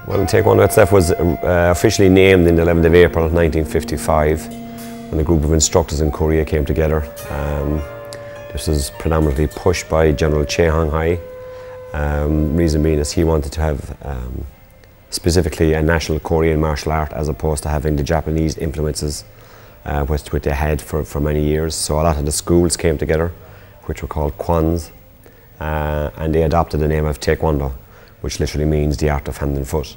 Well, Taekwondo itself was officially named in the 11th of April 1955 when a group of instructors in Korea came together. This was predominantly pushed by General Che Hong-hai. Reason being is he wanted to have specifically a national Korean martial art as opposed to having the Japanese influences which they had for many years. So a lot of the schools came together, which were called kwans, and they adopted the name of Taekwondo, which literally means the art of hand and foot.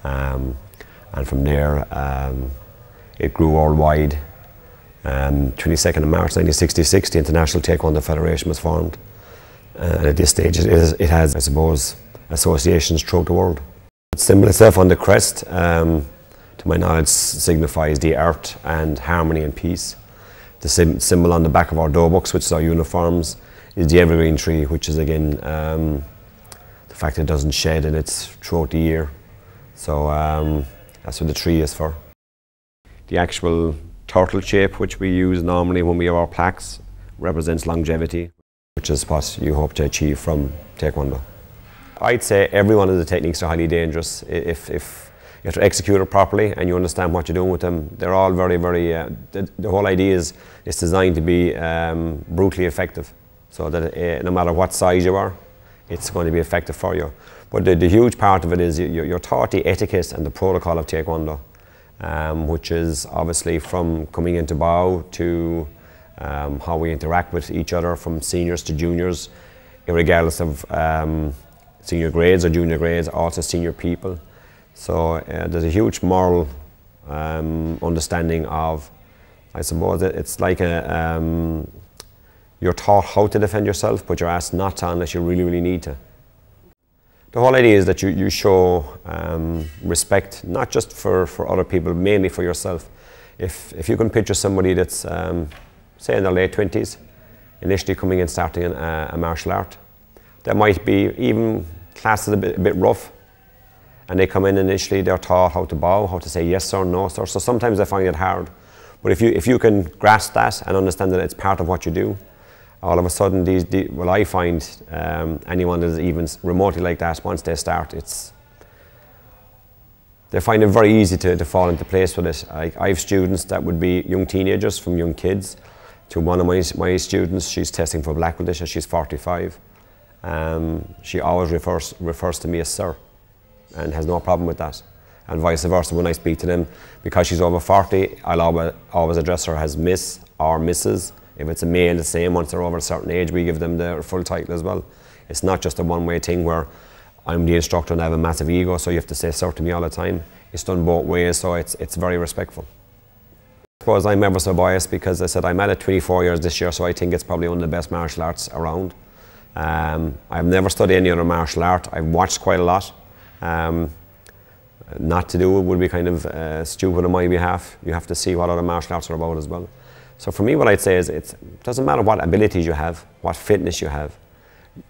And from there, it grew worldwide. 22nd of March 1966, the International Taekwondo Federation was formed. And at this stage, it has, I suppose, associations throughout the world. The symbol itself on the crest, to my knowledge, signifies the art and harmony and peace. The symbol on the back of our door books, which is our uniforms, is the evergreen tree, which is again the fact that it doesn't shed and it's throughout the year. So that's what the tree is for. The actual turtle shape which we use normally when we have our plaques represents longevity, which is what you hope to achieve from Taekwondo. I'd say every one of the techniques are highly dangerous. If you have to execute it properly and you understand what you're doing with them, they're all very, the whole idea is it's designed to be brutally effective, so that no matter what size you are, it's going to be effective for you. But the huge part of it is you're taught the etiquette and the protocol of Taekwondo, which is obviously from coming into bow to how we interact with each other from seniors to juniors, regardless of senior grades or junior grades, also senior people. So there's a huge moral understanding of, I suppose, it's like you're taught how to defend yourself, but you're asked not to unless you really, really need to. The whole idea is that you show respect, not just for other people, mainly for yourself. If you can picture somebody that's, say in their late 20s, initially coming in starting a martial art, that might be even classed as a bit rough, and they come in initially, they're taught how to bow, how to say yes sir, no sir, so sometimes they find it hard. But if you can grasp that and understand that it's part of what you do, all of a sudden, well, I find anyone that is even remotely like that, once they start, they find it very easy to fall into place with it. I have students that would be young teenagers, from young kids, to one of my students, she's testing for black belt this year, she's 45. She always refers to me as sir, and has no problem with that. And vice versa, when I speak to them, because she's over 40, I'll always address her as Miss or Mrs. If it's a male, the same. Once they're over a certain age, we give them their full title as well. It's not just a one-way thing where I'm the instructor and I have a massive ego, so you have to say sir to me all the time. It's done both ways, so it's very respectful. I suppose I'm ever so biased because I said I'm at it 24 years this year, so I think it's probably one of the best martial arts around. I've never studied any other martial art. I've watched quite a lot. Not to do it would be kind of stupid on my behalf. You have to see what other martial arts are about as well. So for me, what I'd say is it doesn't matter what abilities you have, what fitness you have.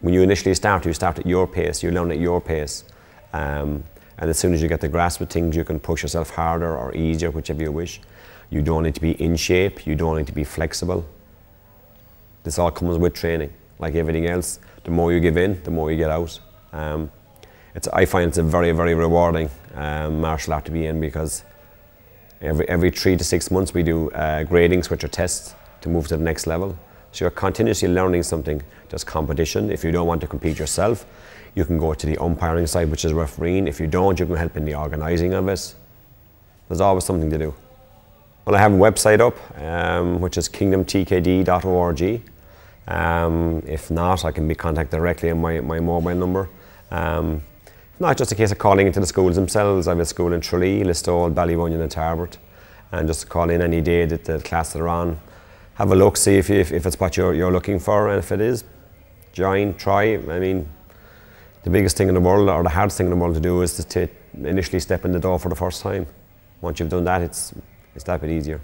When you initially start, you start at your pace, you learn at your pace. And as soon as you get the grasp of things, you can push yourself harder or easier, whichever you wish. You don't need to be in shape, you don't need to be flexible. This all comes with training. Like everything else, the more you give in, the more you get out. I find it's a very, very rewarding martial art to be in, because every 3 to 6 months we do gradings, which are tests to move to the next level. So you're continuously learning something. There's competition. If you don't want to compete yourself, you can go to the umpiring side, which is refereeing. If you don't, you can help in the organising of it. There's always something to do. Well, I have a website up, which is kingdomtkd.org. If not, I can be contacted directly on my mobile number. Not just a case of calling into the schools themselves. I have a school in Tralee, Listowel, Ballybunion and Tarbert, and just call in any day that the class that are on. Have a look, see if it's what you're looking for, and if it is, join, try. I mean, the biggest thing in the world, or the hardest thing in the world to do, is to initially step in the door for the first time. Once you've done that, it's that bit easier.